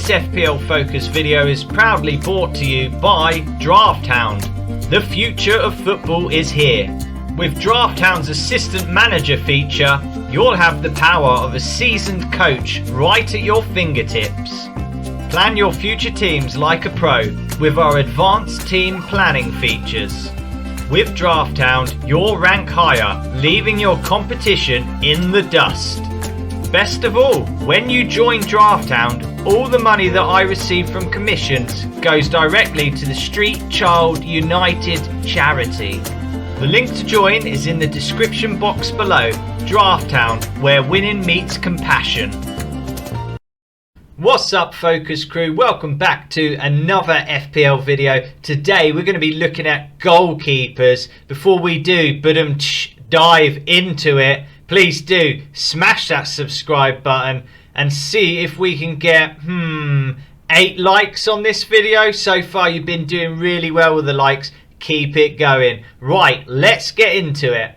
This FPL Focus video is proudly brought to you by Drafthound. The future of football is here. With Drafthound's assistant manager feature, you'll have the power of a seasoned coach right at your fingertips. Plan your future teams like a pro with our advanced team planning features. With Drafthound, you'll rank higher, leaving your competition in the dust. Best of all, when you join Drafthound, all the money that I receive from commissions goes directly to the Street Child United charity. The link to join is in the description box below. Drafthound, where winning meets compassion. What's up, Focus crew? Welcome back to another FPL video. Today we're going to be looking at goalkeepers. Before we do dive into it, please do smash that subscribe button and see if we can get 8 likes on this video. So far you've been doing really well with the likes. Keep it going. Right, let's get into it.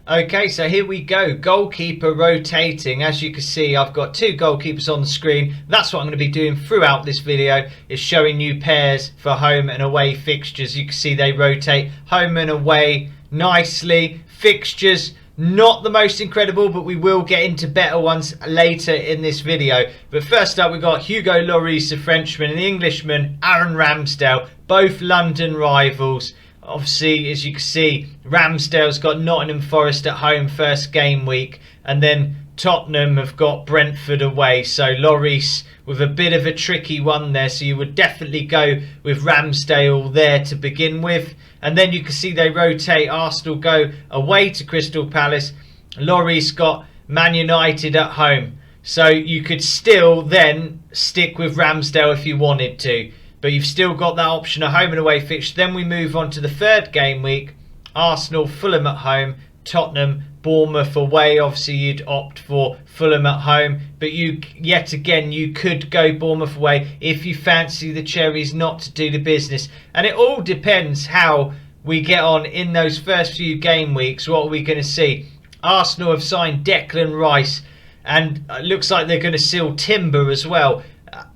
Okay, so here we go. Goalkeeper rotating. As you can see, I've got 2 goalkeepers on the screen. That's what I'm going to be doing throughout this video, is showing you pairs for home and away fixtures. You can see they rotate home and away nicely. Fixtures, not the most incredible, but we will get into better ones later in this video. But first up, we've got Hugo Lloris, the Frenchman, and the Englishman, Aaron Ramsdale, both London rivals. Obviously, as you can see, Ramsdale's got Nottingham Forest at home first game week, and then Tottenham have got Brentford away. So Lloris with a bit of a tricky one there, so you would definitely go with Ramsdale there to begin with. And then you can see they rotate. Arsenal go away to Crystal Palace. Lloris got Man United at home. So you could still then stick with Ramsdale if you wanted to. But you've still got that option of home and away fixture. Then we move on to the third game week. Arsenal, Fulham at home. Tottenham, Bournemouth away. Obviously you'd opt for Fulham at home. But yet again, you could go Bournemouth away if you fancy the Cherries not to do the business. And it all depends how we get on in those first few game weeks. What are we going to see? Arsenal have signed Declan Rice. And it looks like they're going to seal Timber as well.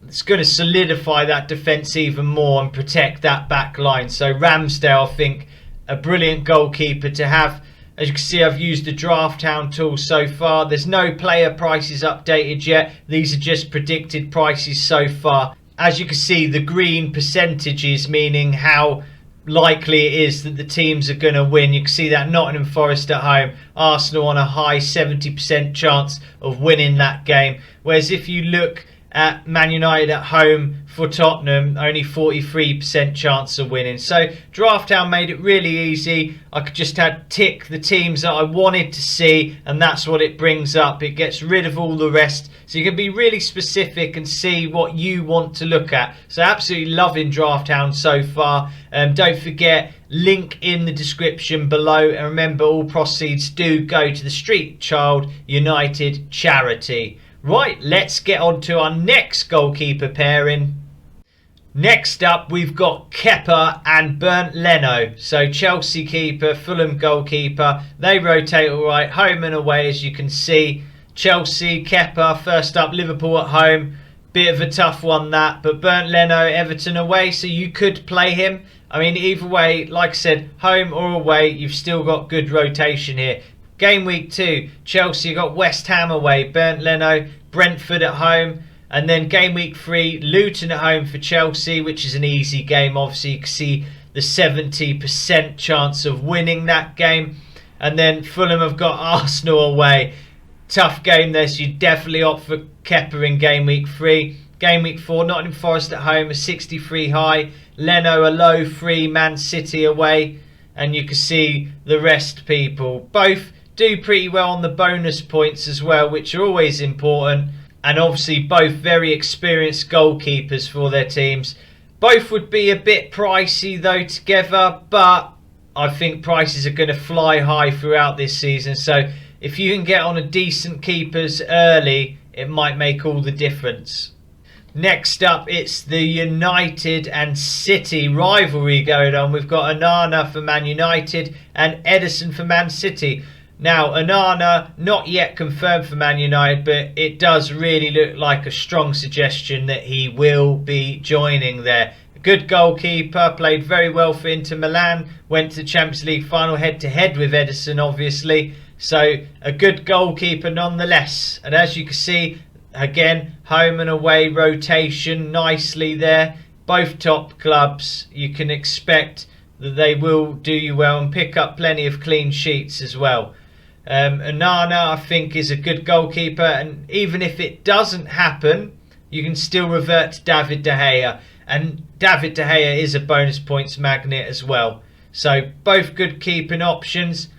It's going to solidify that defence even more and protect that back line. So Ramsdale, I think, a brilliant goalkeeper to have. As you can see, I've used the Drafthound tool so far. There's no player prices updated yet. These are just predicted prices so far. As you can see, the green percentages, meaning how likely it is that the teams are going to win. You can see that Nottingham Forest at home, Arsenal on a high 70% chance of winning that game. Whereas if you look at Man United at home for Tottenham, only 43% chance of winning. So Drafthound made it really easy. I could just tick the teams that I wanted to see, and that's what it brings up. It gets rid of all the rest, so you can be really specific and see what you want to look at. So absolutely loving Drafthound so far. Don't forget, link in the description below, and remember, all proceeds do go to the Street Child United charity. Right, let's get on to our next goalkeeper pairing. Next up, we've got Kepa and Bernd Leno. So Chelsea keeper, Fulham goalkeeper. They rotate all right, home and away, as you can see. Chelsea, Kepa, first up, Liverpool at home. Bit of a tough one that, but Bernd Leno, Everton away, so you could play him. I mean, either way, like I said, home or away, you've still got good rotation here. Game week 2, Chelsea got West Ham away, Bernd Leno, Brentford at home. And then game week 3, Luton at home for Chelsea, which is an easy game. Obviously, you can see the 70% chance of winning that game. And then Fulham have got Arsenal away. Tough game there, so you definitely opt for Kepa in game week 3. Game week 4, Nottingham Forest at home, a 63 high. Leno a low 3, Man City away. And you can see the rest, people. Both do pretty well on the bonus points as well, which are always important. And obviously both very experienced goalkeepers for their teams. Both would be a bit pricey though together, but I think prices are going to fly high throughout this season. So if you can get on a decent keepers early, it might make all the difference. Next up, it's the United and City rivalry going on. We've got Anana for Man United and Edison for Man City. Now, Anana, not yet confirmed for Man United, but it does really look like a strong suggestion that he will be joining there. A good goalkeeper, played very well for Inter Milan, went to the Champions League final head-to-head with Edison, obviously. So, a good goalkeeper nonetheless. And as you can see, again, home and away rotation nicely there. Both top clubs, you can expect that they will do you well and pick up plenty of clean sheets as well. Anana, I think, is a good goalkeeper, and even if it doesn't happen, you can still revert to David De Gea, and David De Gea is a bonus points magnet as well. So both good keeping options.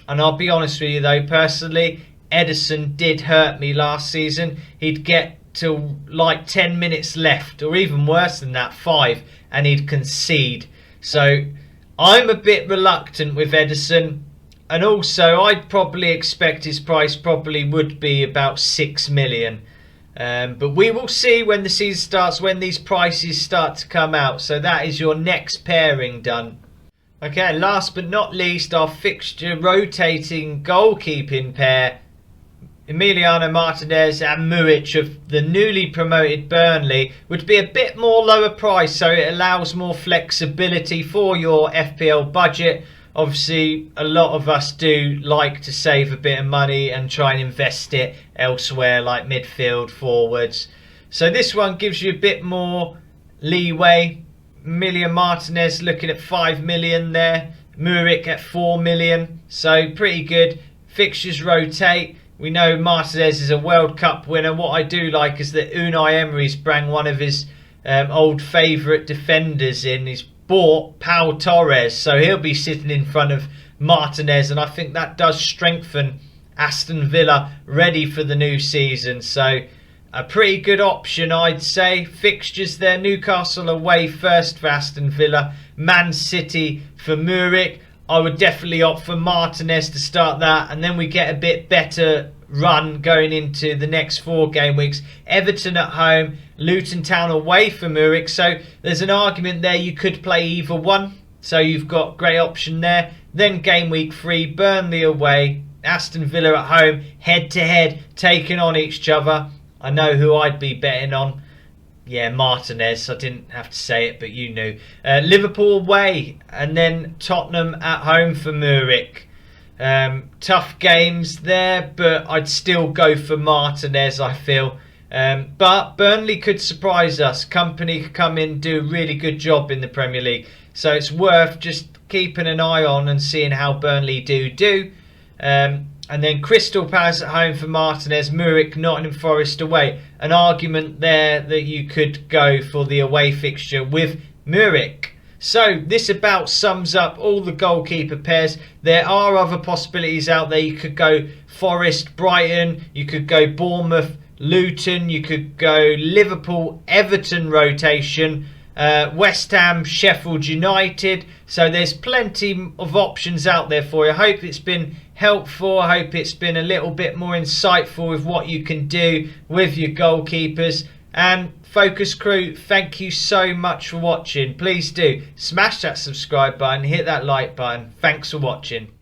And I'll be honest with you though, personally, Edison did hurt me last season. He'd get to like 10 minutes left, or even worse than that, 5, and he'd concede. So I'm a bit reluctant with Edison. And also, I'd probably expect his price probably would be about 6 million. But we will see when the season starts, when these prices start to come out. So that is your next pairing done. Okay, last but not least, our fixture rotating goalkeeping pair. Emiliano Martinez and Muric of the newly promoted Burnley would be a bit more lower price. So it allows more flexibility for your FPL budget. Obviously, a lot of us do like to save a bit of money and try and invest it elsewhere, like midfield, forwards. So this one gives you a bit more leeway. Emiliano Martinez looking at 5 million there. Muric at 4 million. So pretty good. Fixtures rotate. We know Martinez is a World Cup winner. What I do like is that Unai Emery's brought one of his old favourite defenders in. He's bought Pau Torres, so he'll be sitting in front of Martinez, and I think that does strengthen Aston Villa ready for the new season. So a pretty good option, I'd say. Fixtures there: Newcastle away first for Aston Villa, Man City for Muric. I would definitely opt for Martinez to start that, and then we get a bit better run going into the next 4 game weeks. Everton at home, Luton Town away for Muric. So there's an argument there you could play either one. So you've got great option there. Then game week 3, Burnley away, Aston Villa at home, head to head, taking on each other. I know who I'd be betting on. Yeah, Martinez. I didn't have to say it, but you knew. Liverpool away, and then Tottenham at home for Muric. Tough games there, but I'd still go for Martinez, I feel. But Burnley could surprise us. Company could come in and do a really good job in the Premier League. So it's worth just keeping an eye on and seeing how Burnley do. And then Crystal Palace at home for Martinez, Muric, Nottingham Forest away. An argument there that you could go for the away fixture with Muric. So this about sums up all the goalkeeper pairs. There are other possibilities out there. You could go Forest, Brighton. You could go Bournemouth, Luton. You could go Liverpool, Everton rotation. West Ham, Sheffield United. So there's plenty of options out there for you. I hope it's been helpful. I hope it's been a little bit more insightful with what you can do with your goalkeepers. And Focus Crew, thank you so much for watching. Please do smash that subscribe button, hit that like button. Thanks for watching.